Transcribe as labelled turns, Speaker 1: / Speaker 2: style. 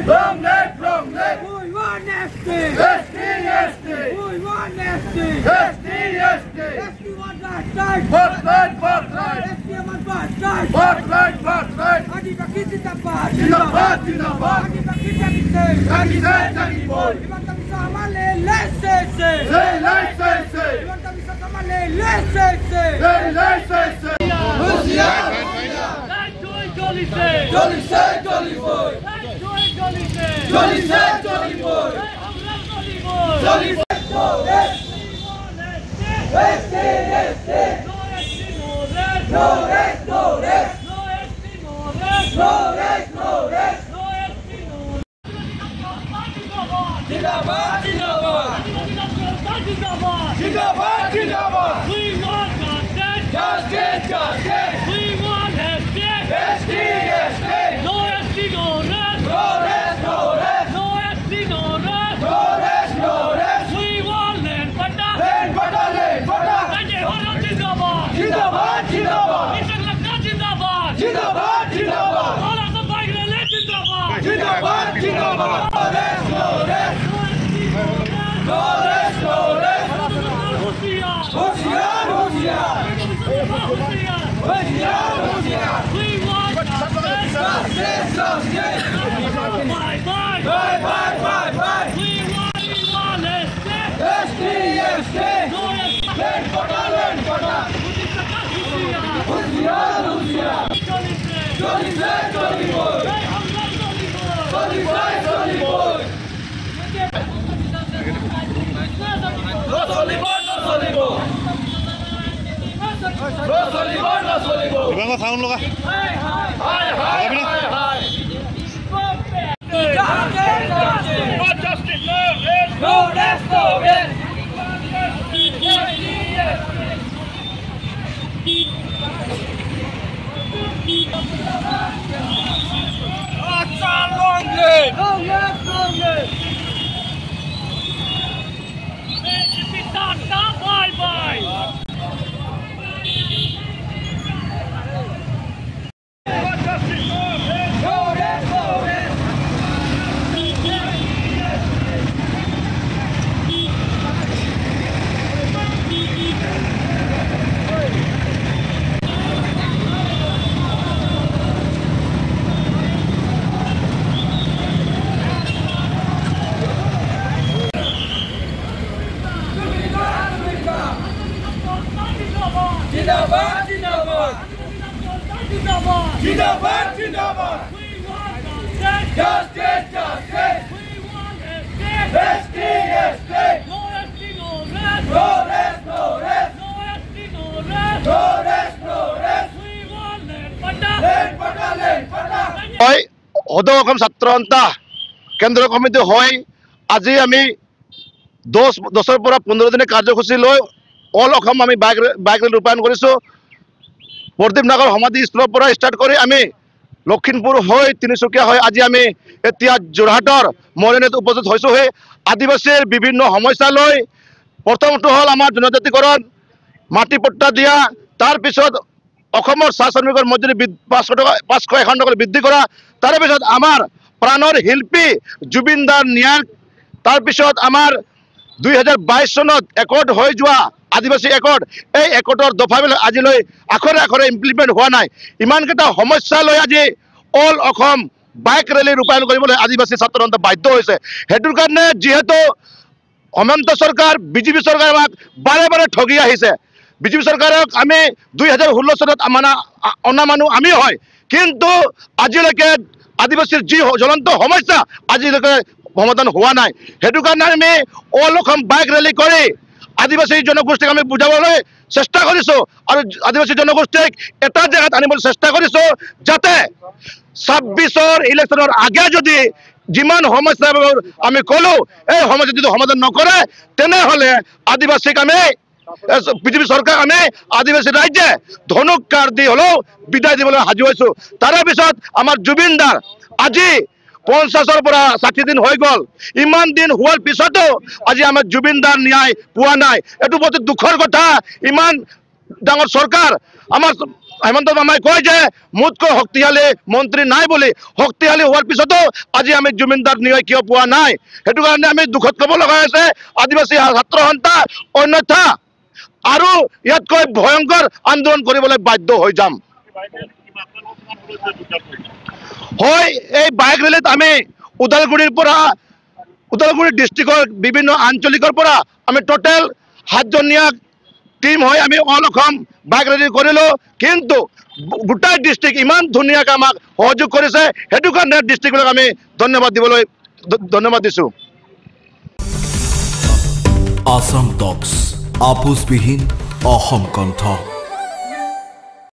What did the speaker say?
Speaker 1: Long live, long live.
Speaker 2: We want justice.
Speaker 1: Justice.
Speaker 2: We want justice.
Speaker 1: Justice.
Speaker 2: SC want justice.
Speaker 1: Birthright, birthright.
Speaker 2: SC want justice.
Speaker 1: Birthright, birthright.
Speaker 2: Adivasi Zindabad.
Speaker 1: Zindabad, zindabad.
Speaker 2: Adivasi Jagise.
Speaker 1: Jagise, jagibol.
Speaker 2: Himanta Biswa Kamale, let's say.
Speaker 1: Say, let's say.
Speaker 2: Himanta Biswa Kamale, let's say.
Speaker 1: Say, let's say. Hoşiyar.
Speaker 2: Jolly say.
Speaker 1: Jolly say, jolly boy. Jolly say, jolly boy. Jolly say, no rest, no rest. No rest, no rest. Zindabad, zindabad. Zindabad, zindabad.
Speaker 2: We want justice.
Speaker 1: Justice.
Speaker 2: We want justice.
Speaker 1: Justice.
Speaker 2: No SC, no rest.
Speaker 1: No rest, no rest.
Speaker 2: No SC, no rest.
Speaker 1: No rest, no rest.
Speaker 2: We want land pata.
Speaker 1: Land pata, land pata.
Speaker 2: Sanjay Horan Zindabad.
Speaker 1: Zindabad, zindabad.
Speaker 2: Mr. Lakshman Zindabad.
Speaker 1: Zindabad, zindabad.
Speaker 2: All of the bike rally Zindabad.
Speaker 1: Zindabad, zindabad. No rest, no rest. No rest, no rest.
Speaker 2: Hoşiyar.
Speaker 1: Hoşiyar, hoşiyar. Hoşiyar, hoşiyar.
Speaker 2: We want justice.
Speaker 1: Justice, justice.
Speaker 2: Bye, bye.
Speaker 1: Bye, bye, bye, bye.
Speaker 2: We want justice.
Speaker 1: Justice.
Speaker 2: No SC.
Speaker 1: Land pata, land pata. Hoşiyar, hoşiyar. Jolly say, jolly boy. Jolly say, jolly boy. No Soliman, no Soliman. No Soliman, no Soliman.
Speaker 3: Ibango sound loga.
Speaker 1: Hi, hi, hi, hi.
Speaker 2: Want justice, no rest.
Speaker 1: No rest, no rest.
Speaker 2: Long live. Long live, long live. Bye, bye.
Speaker 1: No rest, no rest. Zindabad, zindabad. Zindabad, zindabad. Justice, justice. Justice, justice. No rest, no rest. No rest, no rest. Land pata, land pata.
Speaker 3: হয় সদৌ অসম ছাত্ৰ সন্থা কেন্দ্ৰীয় committee হয় আজি আমি 10ৰ পৰা 15 দিনৰ কাৰ্যসূচী লৈ অল অসম আমি বাইক ৰেলী ৰূপায়ণ কৰিছোঁ। প্ৰদীপ নগৰ সমাধি স্থলৰ পৰা ষ্টাৰ্ট কৰি আমি লখিমপুৰ হৈ তিনিচুকীয়া হৈ আজি আমি এতিয়া যোৰহাটৰ মৰিয়নিত উপস্থিত হৈছোঁহে। আদিবাসীৰ বিভিন্ন সমস্যা লৈ প্ৰথমটো হ'ল আমাৰ জনজাতিকৰণ, মাটি পট্টা দিয়া, তাৰপিছত অসমৰ চাহ শ্ৰমিকৰ মজুৰি 551 টকা বৃদ্ধি কৰা, তাৰপিছত আমাৰ প্ৰাণৰ শিল্পী জুবিন দাৰ ন্যায়, তাৰপিছত আমাৰ 2022 চনত একৰ্ড হৈ যোৱা আদিবাসী একৰ্ড, এই একৰ্ডৰ দফাবিলাক আজিলৈ আখৰে আখৰে ইমপ্লিমেণ্ট হোৱা নাই। ইমানকেইটা সমস্যা লৈ আজি অল অসম বাইক ৰেলী ৰূপায়ণ কৰিবলৈ আদিবাসী ছাত্ৰ সন্থা বাধ্য হৈছে। সেইটোৰ কাৰণে যিহেতু হেমন্ত চৰকাৰ বিজেপি চৰকাৰে আমাক বাৰে বাৰে ঠগি আহিছে। বিজেপি চৰকাৰক আমি 2016 চনত অনা মানুহ আমি হয়, কিন্তু আজিলৈকে আদিবাসীৰ যি জ্বলন্ত সমস্যা আজিলৈকে সমাধান হোৱা নাই। সেইটো কাৰণে আমি অল অসম বাইক ৰেলী কৰি আদিবাসী জনগোষ্ঠীক আমি বুজাবলৈ চেষ্টা কৰিছোঁ আৰু আদিবাসী জনগোষ্ঠীক এটা জেগাত আনিবলৈ চেষ্টা কৰিছোঁ যাতে 26ৰ ইলেকশ্যনৰ আগে যদি যিমান সমস্যাবোৰ আমি ক'লোঁ এই সমস্যা যদি সমাধান নকৰে তেনেহ'লে আদিবাসীক আমি বিজেপি চৰকাৰ আমি আদিবাসী ৰাইজে ধনুক কাঁড় দি হ'লেও বিদায় দিবলৈ সাজু হৈছোঁ। তাৰে পিছত আমাৰ জুবিন দাৰ আজি 50ৰ পৰা 60 দিন হৈ গ'ল। ইমান দিন হোৱাৰ পিছতো আজি আমাৰ জুবিন দাৰ ন্যায় পোৱা নাই। এইটো বহুত দুখৰ কথা। ইমান ডাঙৰ চৰকাৰ আমাৰ হেমন্ত মামাই কয় যে মোতকৈ শক্তিশালী মন্ত্ৰী নাই বুলি শক্তিশালী হোৱাৰ পিছতো আজি আমি জুবিনদাক ন্যায় কিয় পোৱা নাই সেইটো কাৰণে আমি দুখত ক'ব লগা হৈছে আদিবাসী ছাত্ৰ সন্থা অন্যথা আৰু ইয়াতকৈ ভয়ংকৰ আন্দোলন কৰিবলৈ বাধ্য হৈ যাম হয় এই বাইক ৰেলীত আমি ওদালগুৰি ডিষ্ট্ৰিক্টৰ বিভিন্ন আঞ্চলিকৰ পৰা আমি টোটেল 7জনীয়া টিম হৈ আমি অল অসম বাইক ৰেলী কৰিলোঁ কিন্তু গোটাই ডিষ্ট্ৰিক্ট ইমান ধুনীয়াকৈ আমাক সহযোগ কৰিছে সেইটো কাৰণে ডিষ্ট্ৰিক্টক আমি ধন্যবাদ দিছোঁ
Speaker 4: আসাম টক্স আপোচবিহীন অসম কণ্ঠ